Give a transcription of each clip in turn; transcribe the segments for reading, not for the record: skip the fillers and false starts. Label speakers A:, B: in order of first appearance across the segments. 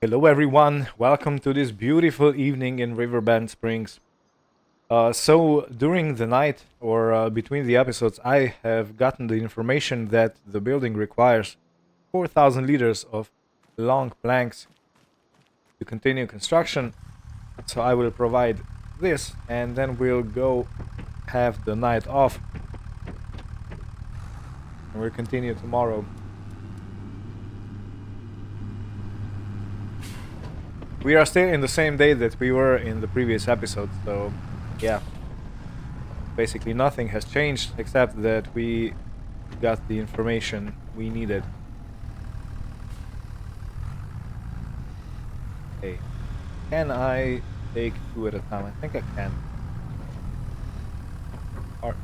A: Hello everyone, welcome to this beautiful evening in Riverbend Springs. So during the night or between the episodes, I have gotten the information that the building requires 4,000 liters of long planks to continue construction. So I will provide this and then we'll go have the night off and we'll continue tomorrow. We are still in the same day that we were in the previous episode, so yeah. Basically nothing has changed except that we got the information we needed. Okay. Can I take two at a time? I think I can. Or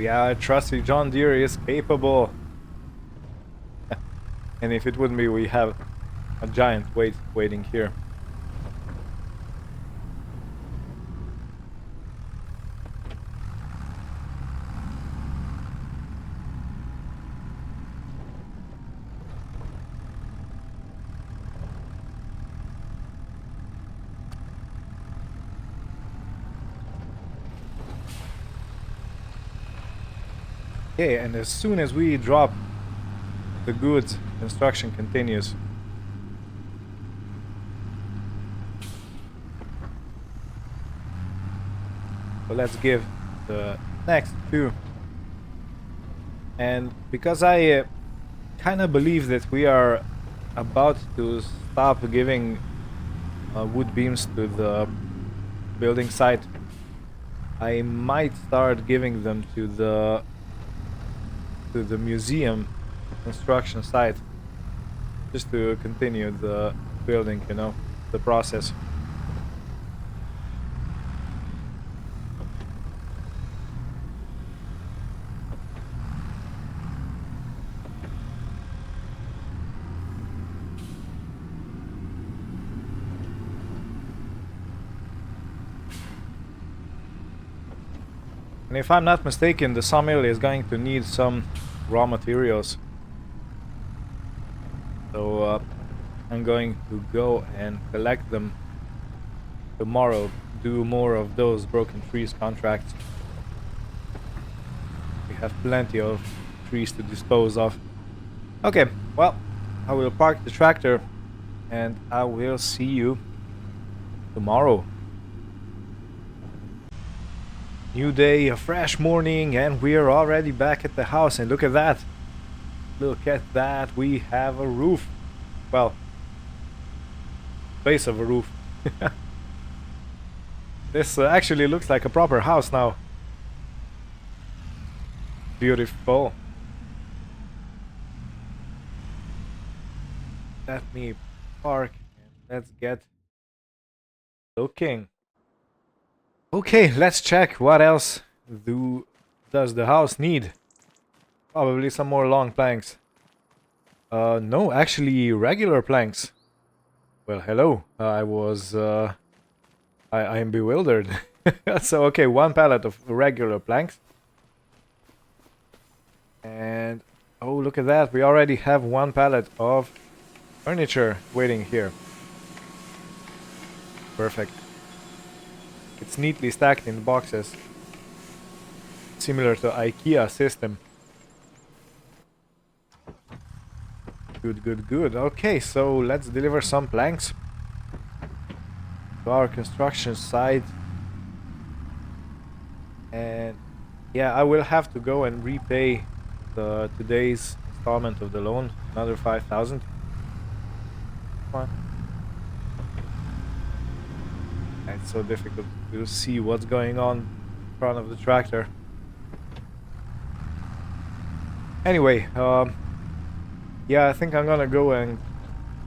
A: yeah, I trust you. John Deere is capable. And if it wouldn't be, we have a giant waiting here. Okay, and as soon as we drop the goods, construction continues. So let's give the next two. And because I kind of believe that we are about to stop giving wood beams to the building site, I might start giving them to the museum construction site, just to continue the building, you know, the process. And if I'm not mistaken, the sawmill is going to need some raw materials. So I'm going to go and collect them tomorrow, do more of those broken trees contracts. We have plenty of trees to dispose of. Okay, well, I will park the tractor and I will see you tomorrow. New day, a fresh morning, and we're already back at the house. And look at that. Look at that. We have a roof. Well, base of a roof. This actually looks like a proper house now. Beautiful. Let me park and let's get looking. Okay, let's check what else does the house need. Probably some more long planks. No, actually regular planks. Well, hello. I was I am bewildered. So okay, one pallet of regular planks. And oh, look at that. We already have one pallet of furniture waiting here. Perfect. It's neatly stacked in boxes, similar to IKEA system. Good, good, good. Okay, so let's deliver some planks to our construction site. And yeah, I will have to go and repay today's installment of the loan, another 5,000. Come on. It's so difficult to see what's going on in front of the tractor. Anyway, yeah, I think I'm gonna go and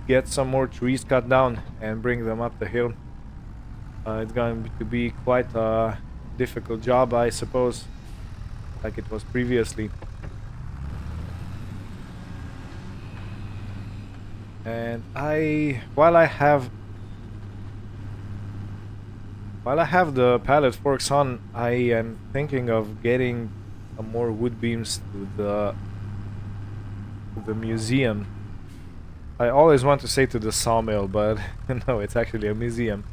A: get some more trees cut down and bring them up the hill. It's going to be quite a difficult job, I suppose, like it was previously. And while I have the pallet forks on, I am thinking of getting some more wood beams to the museum. I always want to say to the sawmill, but no, it's actually a museum.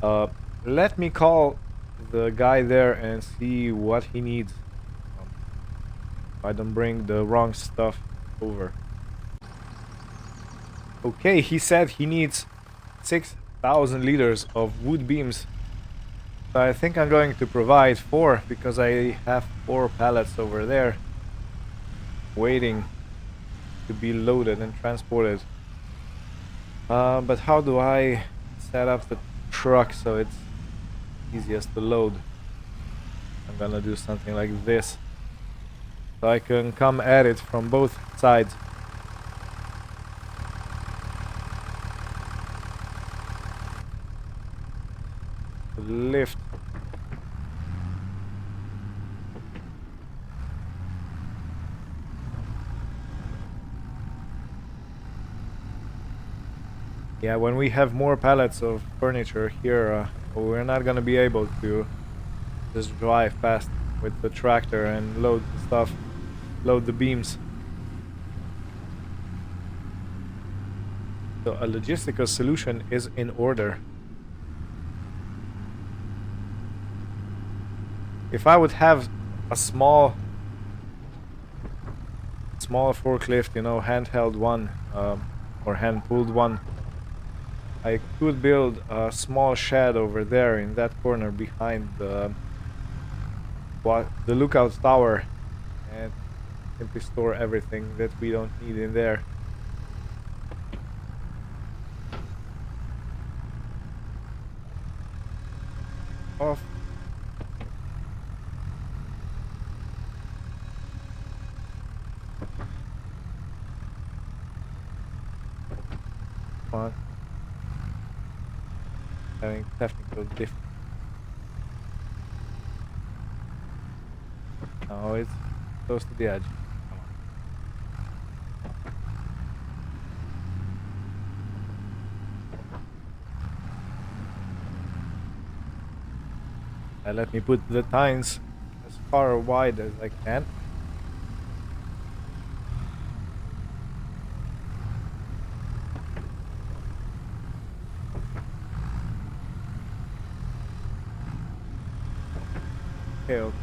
A: Let me call the guy there and see what he needs. If I don't bring the wrong stuff over. Okay, he said he needs 6,000 liters of wood beams. So I think I'm going to provide 4 because I have 4 pallets over there waiting to be loaded and transported. But how do I set up the truck so it's easiest to load? I'm gonna do something like this so I can come at it from both sides. Lift. Yeah, when we have more pallets of furniture here, we're not gonna be able to just drive past with the tractor and load the stuff, load the beams. So a logistical solution is in order. If I would have a small forklift, you know, handheld one, or hand-pulled one, I could build a small shed over there in that corner behind the lookout tower and simply store everything that we don't need in there. Off. On. Having technical difficulty. No, it's close to the edge. Let me put the tines as far wide as I can.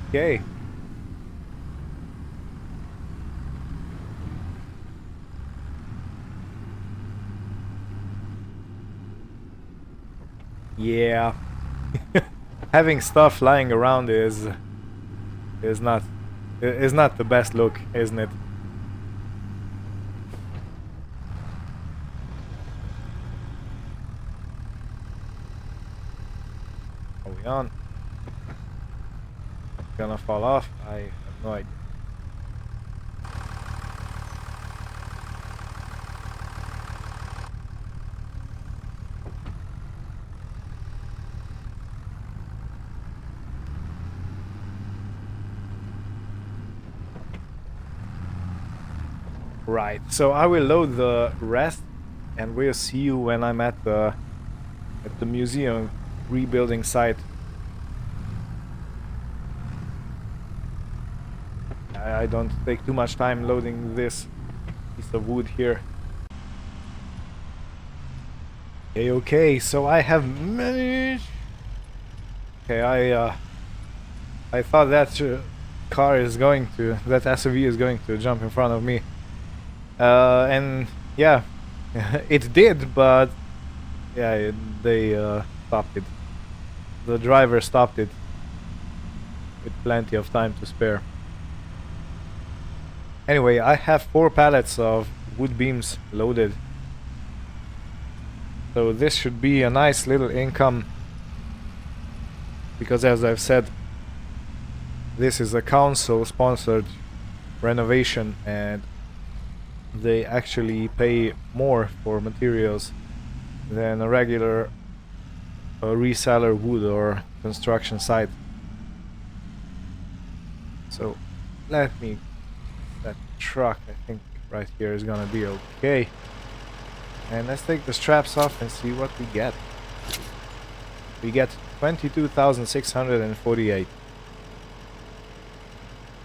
A: Okay. Yeah. Having stuff lying around is not the best look, isn't it? Are we on? Gonna fall off? I have no idea. Right, so I will load the rest and we'll see you when I'm at the museum rebuilding site. I don't take too much time loading this piece of wood here. Okay, so I have managed. Okay, I thought that that SUV is going to jump in front of me. And yeah, it did, but yeah, they stopped it. The driver stopped it with plenty of time to spare. Anyway, I have 4 pallets of wood beams loaded. So this should be a nice little income. Because as I've said, this is a council-sponsored renovation and they actually pay more for materials than a regular reseller would or construction site. So let me, that truck I think right here is gonna be okay. And let's take the straps off and see what we get. We get 22,648.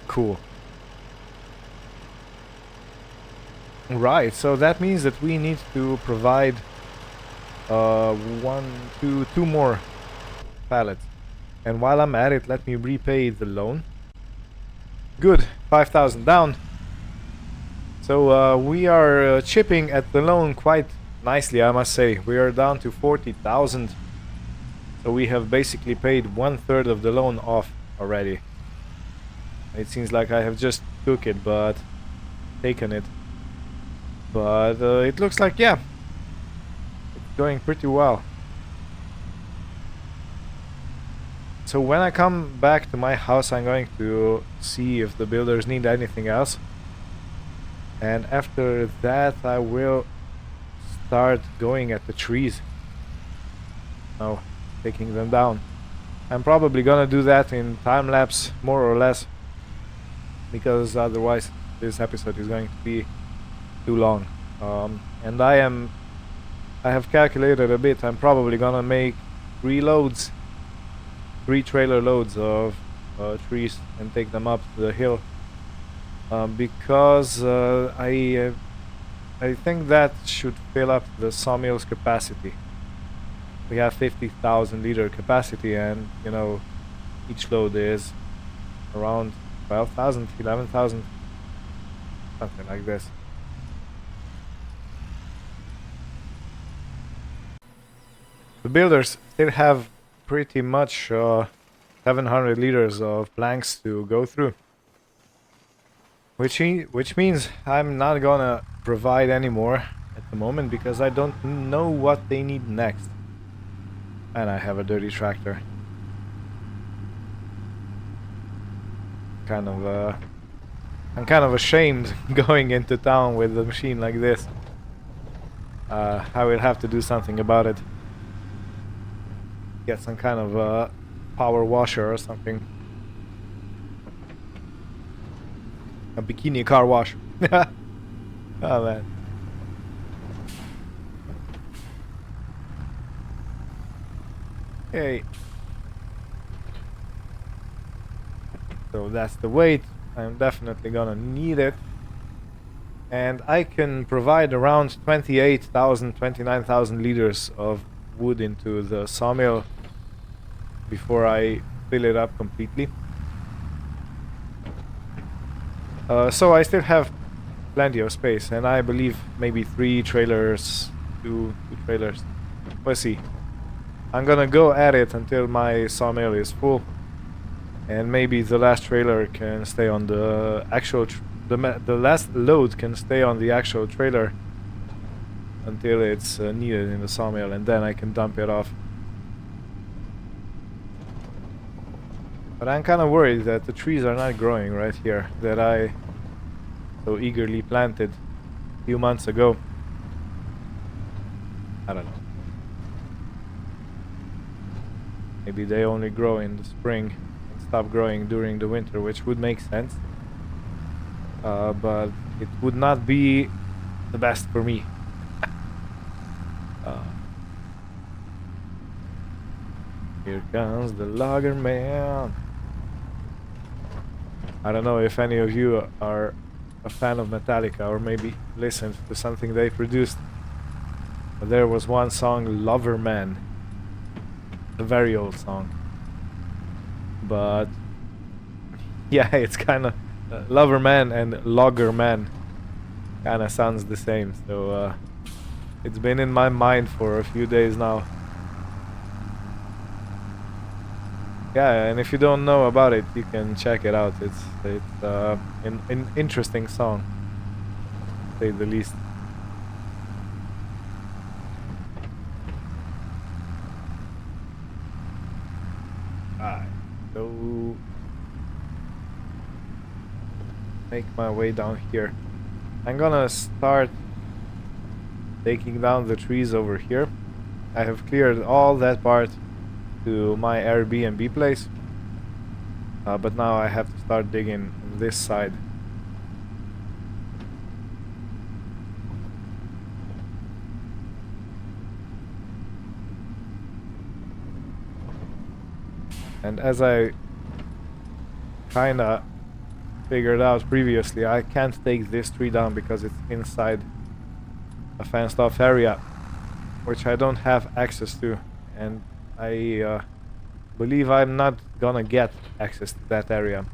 A: Cool. Right, so that means that we need to provide two more pallets. And while I'm at it, let me repay the loan. Good, 5,000 down. So we are chipping at the loan quite nicely, I must say. We are down to 40,000. So we have basically paid 1/3 of the loan off already. It seems like I have just taken it. But it looks like, yeah, it's going pretty well. So when I come back to my house, I'm going to see if the builders need anything else. And after that, I will start going at the trees. Oh, taking them down. I'm probably gonna do that in time lapse, more or less, because otherwise this episode is going to be too long. And I have calculated a bit. I'm probably gonna make 3 trailer loads of trees and take them up the hill, because I think that should fill up the sawmill's capacity. We have 50,000 liter capacity, and you know, each load is around 12,000, 11,000, something like this. The builders still have pretty much 700 liters of planks to go through, which means I'm not gonna provide any more at the moment because I don't know what they need next. And I have a dirty tractor. I'm kind of ashamed going into town with a machine like this. I will have to do something about it. Get some kind of power washer or something. A bikini car wash. Oh man. Okay. So that's the weight. I'm definitely gonna need it. And I can provide around 28,000, 29,000 liters of wood into the sawmill before I fill it up completely. So I still have plenty of space, and I believe maybe 3 trailers, two trailers. Let's see. I'm gonna go at it until my sawmill is full, and maybe the last trailer can stay on the actual the last load can stay on the actual trailer until it's needed in the sawmill, and then I can dump it off. But I'm kind of worried that the trees are not growing right here that I so eagerly planted a few months ago. I don't know. Maybe they only grow in the spring and stop growing during the winter, which would make sense. But it would not be the best for me. Here comes the logger man. I don't know if any of you are a fan of Metallica or maybe listened to something they produced. But there was one song, Lover Man. A very old song. But yeah, it's kind of Lover Man and Logger Man kind of sounds the same. So it's been in my mind for a few days now. Yeah, and if you don't know about it, you can check it out. It's an interesting song, to say the least. Alright, so make my way down here. I'm gonna start taking down the trees over here. I have cleared all that part to my Airbnb place, but now I have to start digging this side. And as I kinda figured out previously, I can't take this tree down because it's inside a fenced off area, which I don't have access to, and I believe I'm not gonna get access to that area.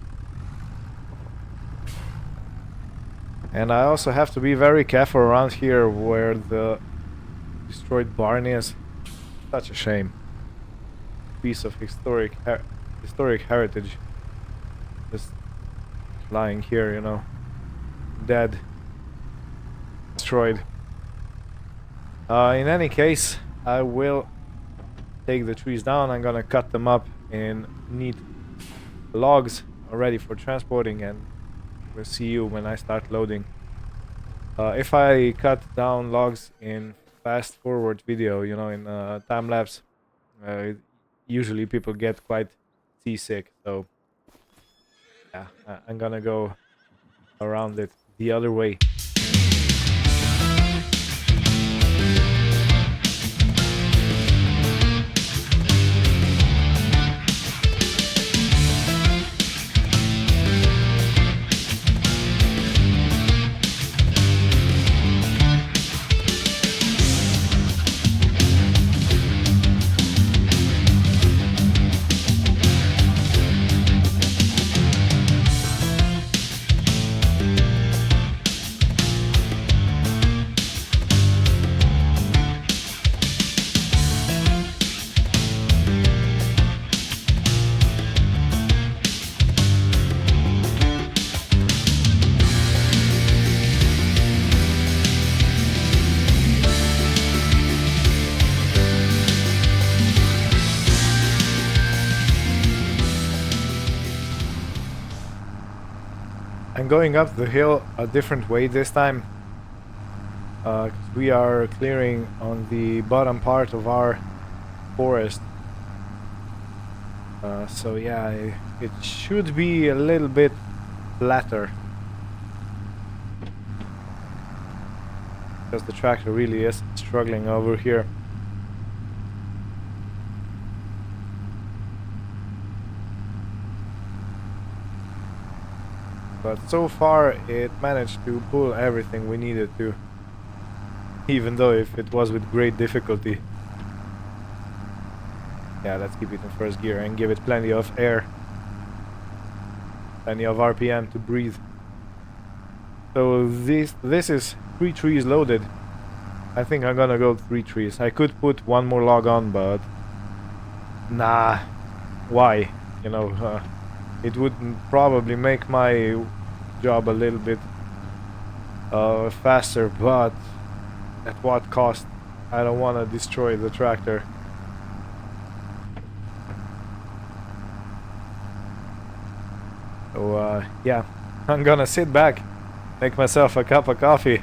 A: And I also have to be very careful around here where the destroyed barn is. Such a shame. Piece of historic heritage just lying here, you know, dead, destroyed. In any case, I will take the trees down. I'm gonna cut them up in neat logs ready for transporting, and we'll see you when I start loading. If I cut down logs in fast forward video, you know, in time lapse, usually people get quite seasick, so yeah, I'm gonna go around it the other way. I'm going up the hill a different way this time. We are clearing on the bottom part of our forest. So yeah, it should be a little bit flatter. Because the tractor really is struggling over here. But so far it managed to pull everything we needed to, even though if it was with great difficulty. Yeah, let's keep it in first gear and give it plenty of air, plenty of RPM to breathe. So this is 3 trees loaded. I think I'm gonna go 3 trees. I could put one more log on, but nah, why? You know, it would probably make my job a little bit faster, but at what cost? I don't want to destroy the tractor. So yeah, I'm gonna sit back, make myself a cup of coffee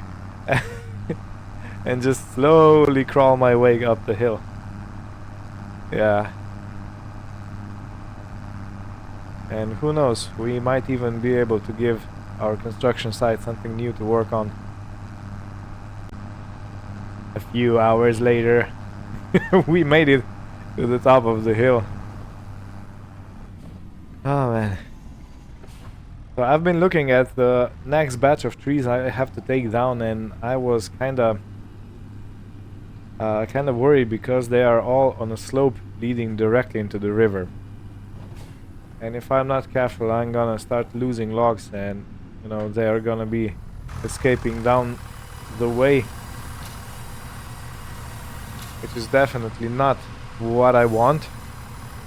A: and just slowly crawl my way up the hill. Yeah. And who knows, we might even be able to give our construction site something new to work on. A few hours later, we made it to the top of the hill. Oh man. So I've been looking at the next batch of trees I have to take down, and I was kinda worried because they are all on a slope leading directly into the river. And if I'm not careful, I'm gonna start losing logs, and you know, they are gonna be escaping down the way, which is definitely not what I want.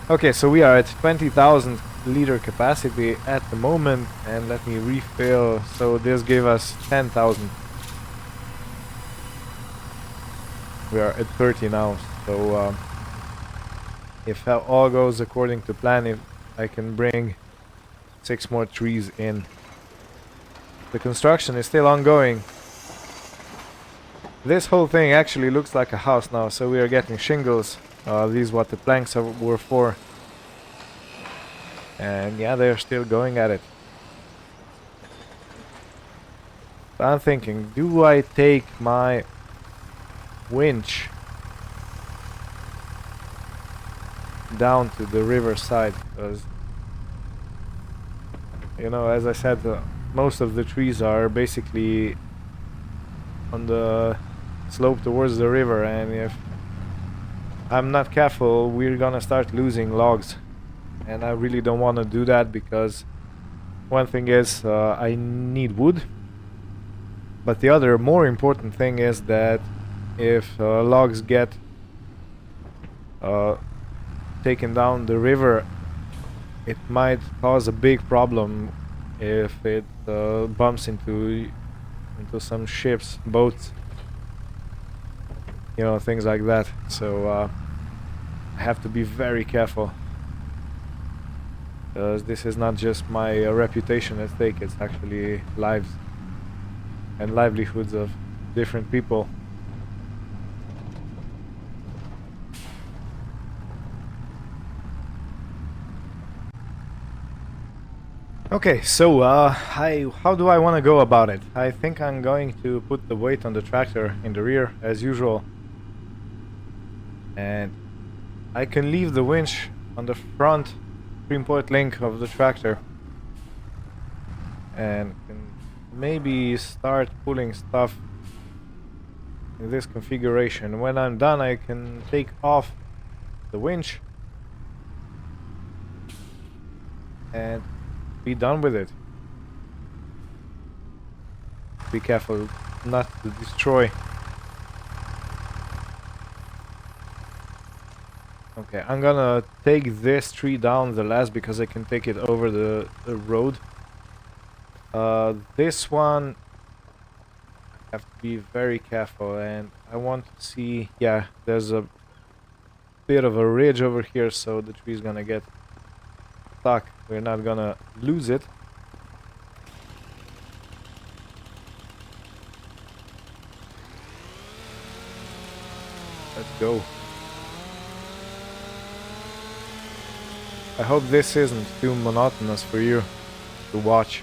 A: Okay, so we are at 20,000 liter capacity at the moment, and let me refill. So this gave us 10,000. We are at 30 now, so if all goes according to plan, if I can bring 6 more trees in. The construction is still ongoing. This whole thing actually looks like a house now, so we are getting shingles. These what the planks were for. And yeah, they're still going at it. I'm thinking, do I take my winch down to the river side, because you know, as I said, most of the trees are basically on the slope towards the river, and if I'm not careful, we're gonna start losing logs, and I really don't want to do that, because one thing is I need wood, but the other more important thing is that if logs get taken down the river, it might cause a big problem if it bumps into some ships, boats, you know, things like that. So I have to be very careful, because this is not just my reputation at stake, it's actually lives and livelihoods of different people. Okay, so how do I want to go about it? I think I'm going to put the weight on the tractor in the rear as usual, and I can leave the winch on the front trim-point link of the tractor, and can maybe start pulling stuff in this configuration. When I'm done, I can take off the winch and be done with it. Be careful not to destroy. Okay, I'm gonna take this tree down the last, because I can take it over the road. This one I have to be very careful, and I want to see, yeah, there's a bit of a ridge over here, so the tree's gonna get stuck. We're not gonna lose it. Let's go. I hope this isn't too monotonous for you to watch.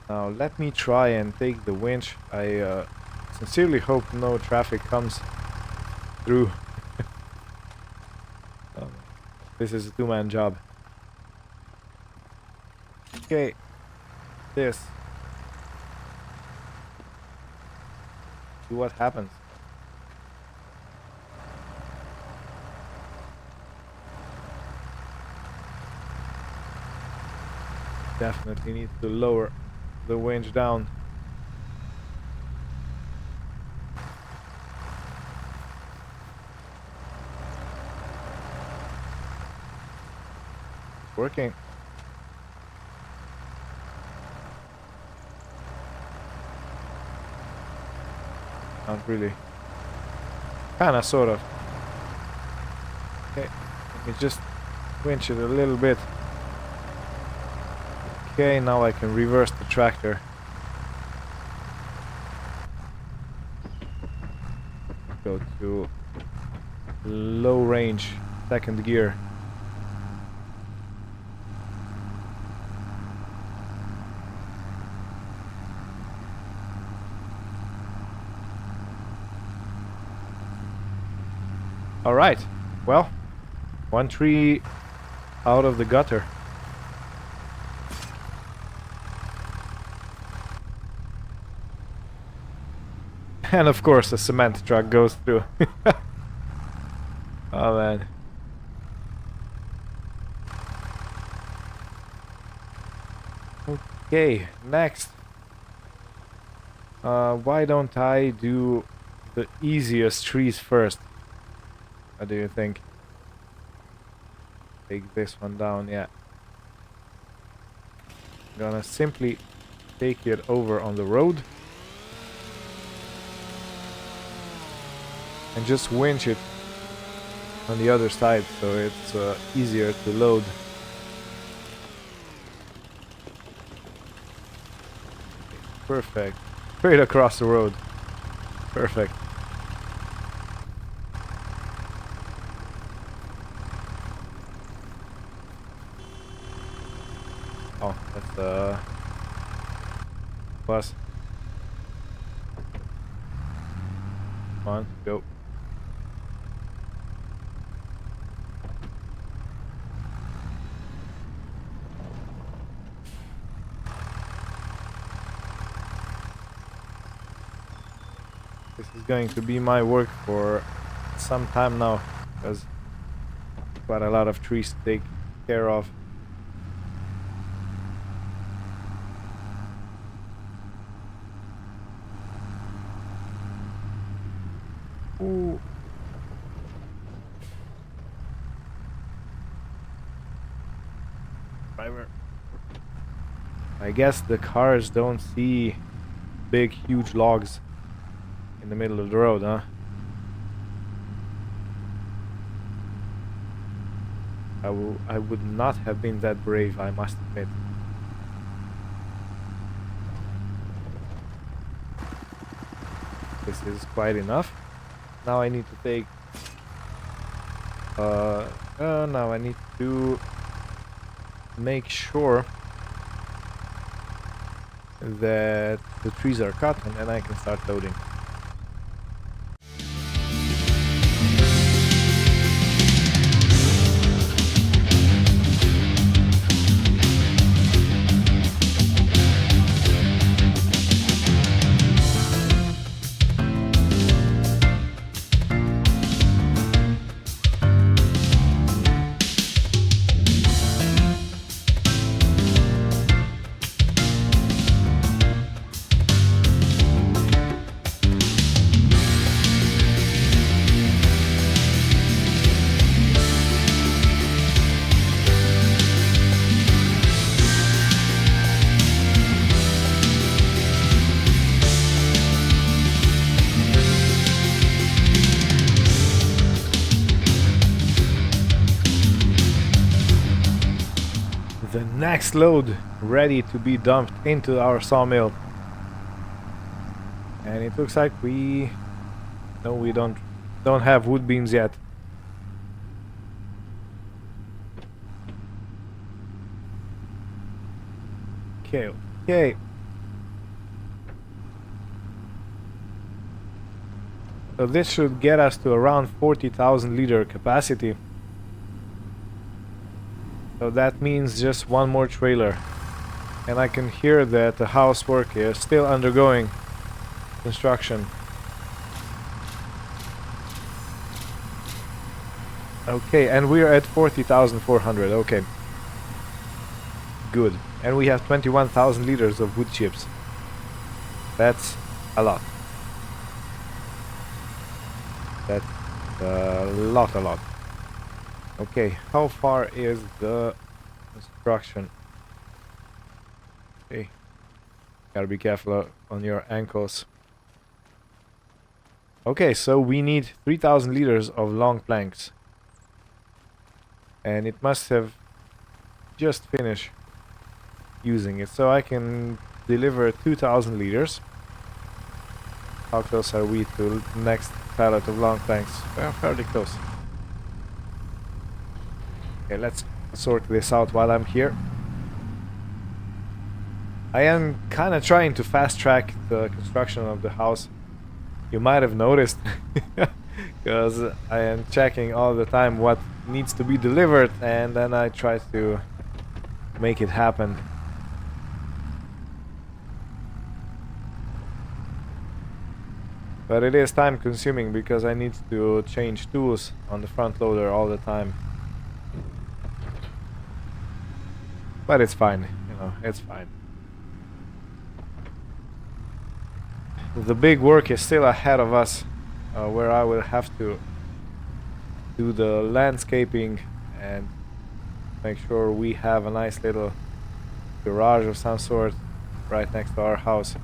A: Now let me try and take the winch. I sincerely hope no traffic comes through. This is a two-man job. Okay, this. See what happens. Definitely need to lower the winch down. Working. Not really. Kinda, sort of. Okay, let me just winch it a little bit. Okay, now I can reverse the tractor. Go to low range, second gear. Alright, well, one tree out of the gutter. And of course a cement truck goes through. Oh man. Okay, next. Why don't I do the easiest trees first? What do you think? Take this one down, yeah. I'm gonna simply take it over on the road. And just winch it on the other side, so it's easier to load. Perfect. Straight across the road. Perfect. Oh, that's bus. on, go. This is going to be my work for some time now, because quite a lot of trees to take care of. Ooh. Driver. I guess the cars don't see big, huge logs in the middle of the road, huh? I would not have been that brave, I must admit. This is quite enough. Now I need to take... now I need to make sure that the trees are cut, and then I can start loading. The next load ready to be dumped into our sawmill, and it looks like we don't have wood beams yet. Okay. So this should get us to around 40,000 liter capacity. So that means just one more trailer. And I can hear that the housework is still undergoing construction. Okay, and we're at 40,400. Okay. Good. And we have 21,000 liters of wood chips. That's a lot. That's a lot. Okay, how far is the construction? Okay, gotta be careful on your ankles. Okay, so we need 3,000 liters of long planks. And it must have just finished using it. So I can deliver 2,000 liters. How close are we to the next pallet of long planks? Well, fairly close. Okay, let's sort this out while I'm here. I am kind of trying to fast track the construction of the house. You might have noticed, because I am checking all the time what needs to be delivered, and then I try to make it happen. But it is time consuming because I need to change tools on the front loader all the time. But it's fine, you know, it's fine. The big work is still ahead of us, where I will have to do the landscaping and make sure we have a nice little garage of some sort right next to our house.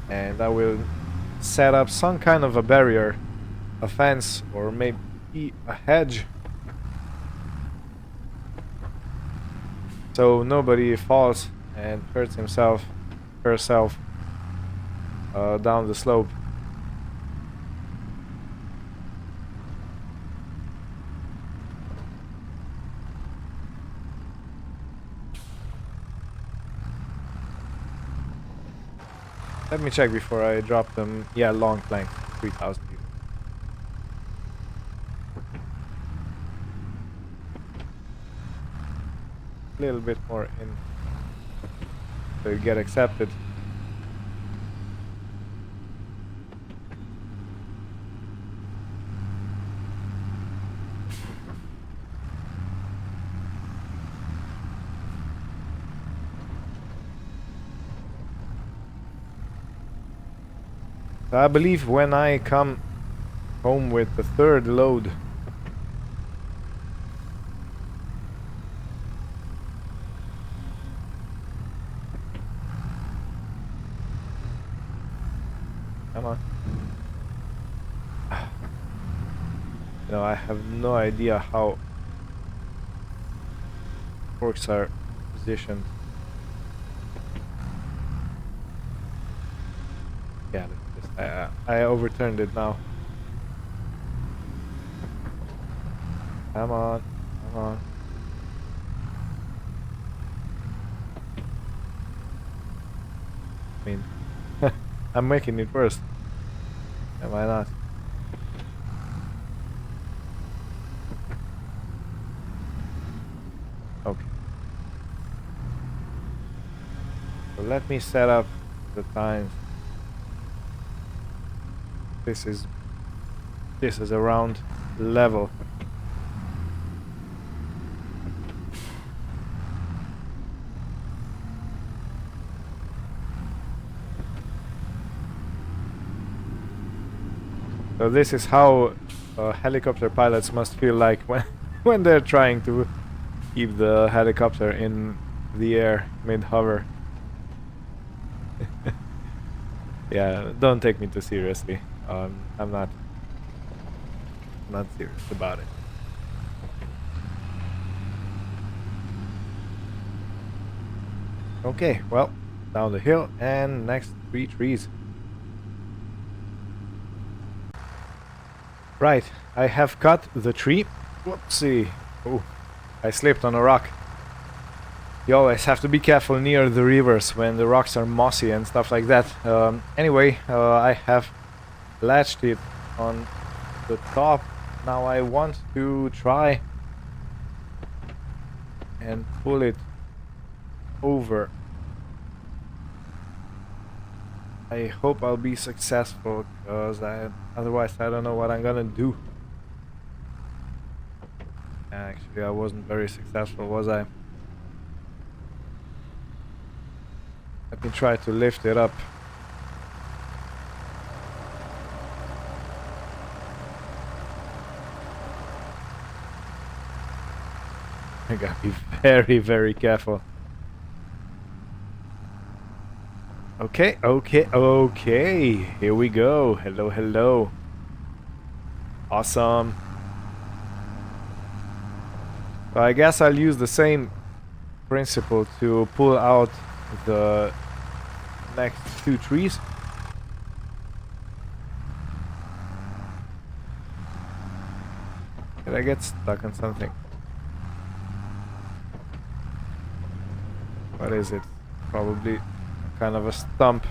A: And I will set up some kind of a barrier, a fence, or maybe a hedge, so nobody falls and hurts himself, herself, down the slope. Let me check before I drop them. Yeah, long planks, 3,000 liters. A little bit more in to get accepted. So I believe when I come home with the third load, come on. You know, I have no idea how forks are positioned. Yeah, I overturned it now. Come on, come on. I mean, I'm making it worse. Am I not? Okay. So let me set up the times. This is around level. So this is how helicopter pilots must feel like when when they're trying to keep the helicopter in the air mid-hover. Yeah, don't take me too seriously. I'm not serious about it. Okay, well, down the hill and next 3 trees. Right, I have cut the tree. Whoopsie. Oh, I slipped on a rock. You always have to be careful near the rivers when the rocks are mossy and stuff like that. Anyway, I have latched it on the top. Now I want to try and pull it over. I hope I'll be successful, because otherwise I don't know what I'm gonna do. Actually, I wasn't very successful, was I? Let me try to lift it up. I gotta be very, very careful. Okay, okay, okay. Here we go. Hello, hello. Awesome. So I guess I'll use the same principle to pull out the next 2 trees. Did I get stuck on something? What is it? Probably kind of a stump.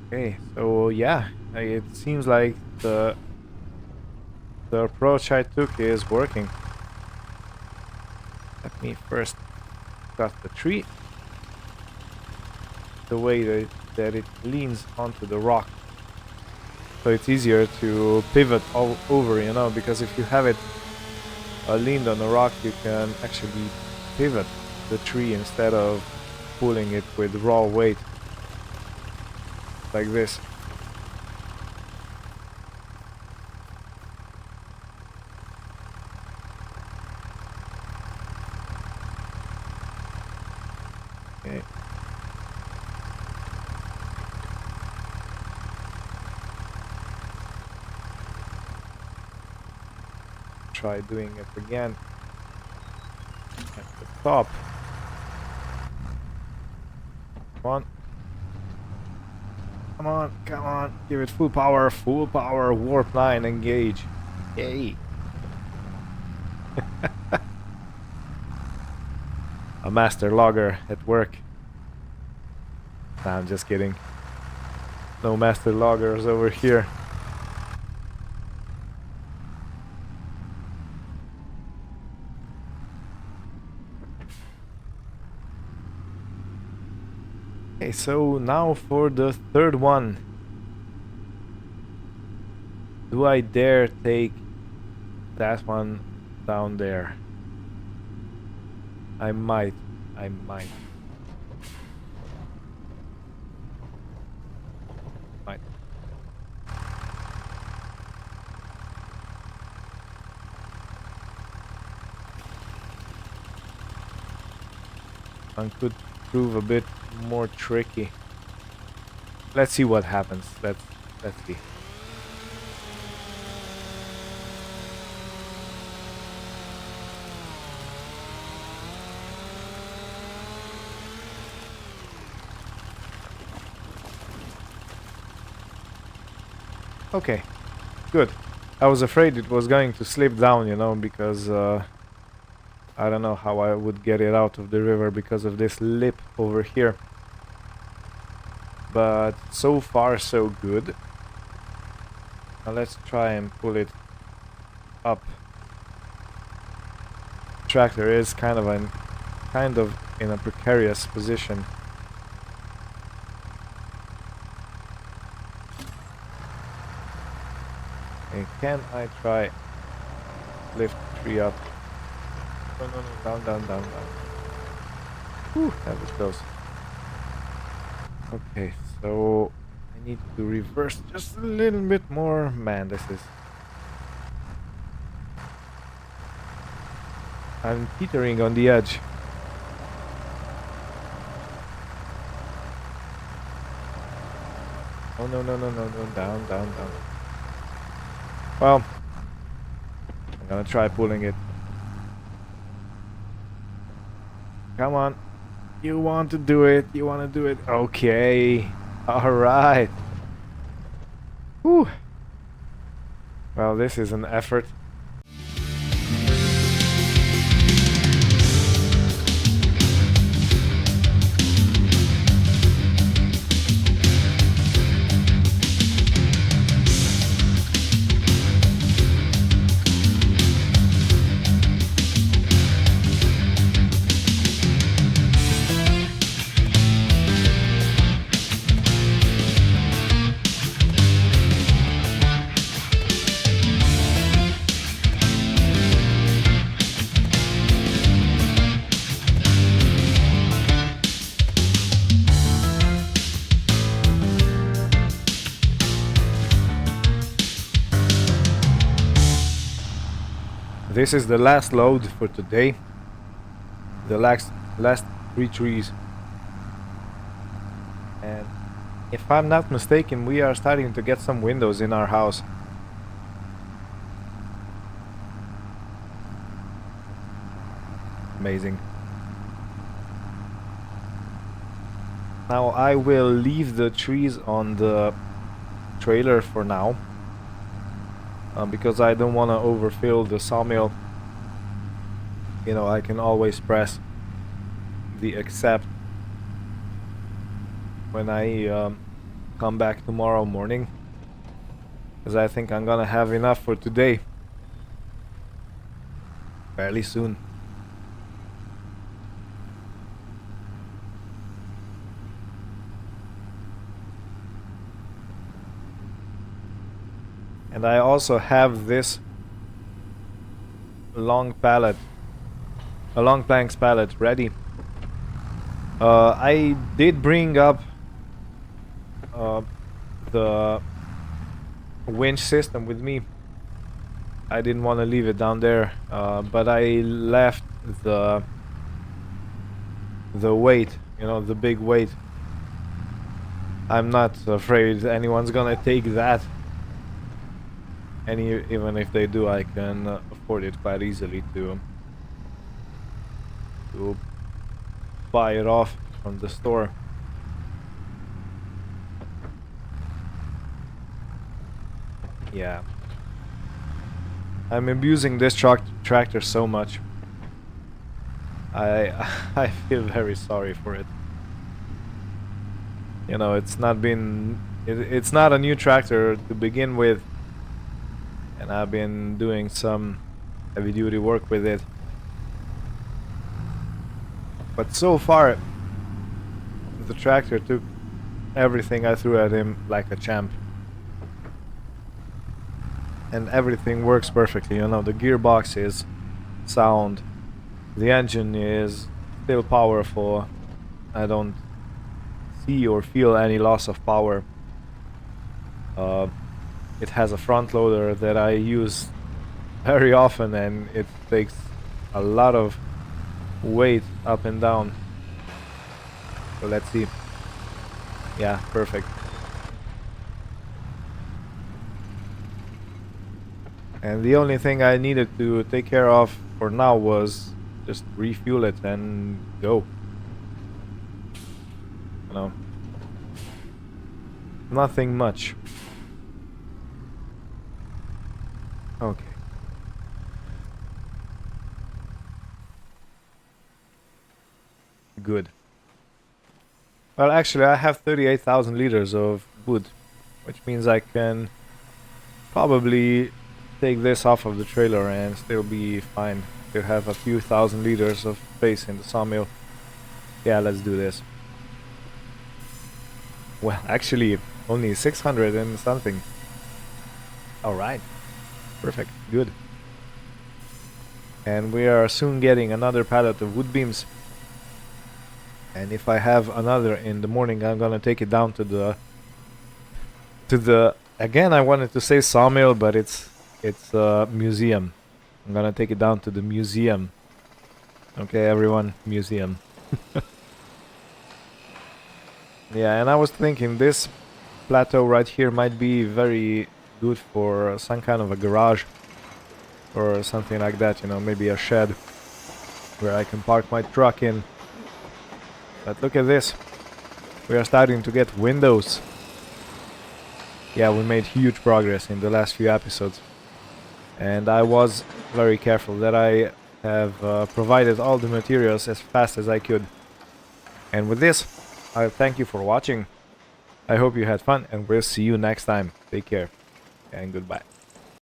A: Okay, so yeah, it seems like the approach I took is working. Let me first cut the tree the way that it leans onto the rock, so it's easier to pivot all over, you know, because if you have it leaned on the rock, you can actually pivot the tree instead of pulling it with raw weight like this. Okay. Try doing it again at the top. Come on. Come on, come on. Give it full power, warp 9, engage. Yay. A master logger at work. Nah, I'm just kidding. No master loggers over here. Okay, so now for the third one. Do I dare take that one down there? I might. I might. Might. One could prove a bit more tricky. Let's see what happens. Let's see. Okay, good. I was afraid it was going to slip down, you know, because I don't know how I would get it out of the river because of this lip over here. But so far so good. Now let's try and pull it up. Tractor is kind of in a precarious position. And can I try lift the tree up? No, no, no, down, down, down, down. Whew, that was close. Okay, so I need to reverse just a little bit more. Man, this is... I'm teetering on the edge. Oh, no, no, no, no, no, down, down, down. Well, I'm gonna try pulling it. Come on. You want to do it. You want to do it. Okay. Alright. Whew. Well, this is an effort. This is the last load for today. The last 3 trees. And if I'm not mistaken, we are starting to get some windows in our house. Amazing. Now I will leave the trees on the trailer for now. Because I don't want to overfill the sawmill. You know, I can always press the accept when I come back tomorrow morning, because I think I'm gonna have enough for today fairly soon. And I also have this long pallet, a long planks pallet ready. I did bring up the winch system with me. I didn't want to leave it down there, but I left the weight, you know, the big weight. I'm not afraid anyone's gonna take that. And even if they do, I can afford it quite easily to buy it off from the store. Yeah. I'm abusing this tractor so much. I feel very sorry for it. You know, it's not been... it's not a new tractor to begin with. And I've been doing some heavy duty work with it. But so far, the tractor took everything I threw at him like a champ. And everything works perfectly, you know, the gearbox is sound. The engine is still powerful. I don't see or feel any loss of power. It has a front loader that I use very often, and it takes a lot of weight up and down. So let's see. Yeah, perfect. And the only thing I needed to take care of for now was just refuel it and go. You know, nothing much. Okay. Good. Well, actually, I have 38,000 liters of wood, which means I can probably take this off of the trailer and still be fine. Still have a few thousand liters of space in the sawmill. Yeah, let's do this. Well, actually, only 600 and something. Alright. Perfect. Good. And we are soon getting another pallet of wood beams. And if I have another in the morning, I'm gonna take it down to the... Again, I wanted to say sawmill, but it's a museum. I'm gonna take it down to the museum. Okay, everyone, museum. Yeah, and I was thinking this plateau right here might be very good for some kind of a garage or something like that, you know, maybe a shed where I can park my truck in. But look at this. We are starting to get windows. Yeah, we made huge progress in the last few episodes. And I was very careful that I have provided all the materials as fast as I could. And with this, I thank you for watching. I hope you had fun, and we'll see you next time. Take care and goodbye.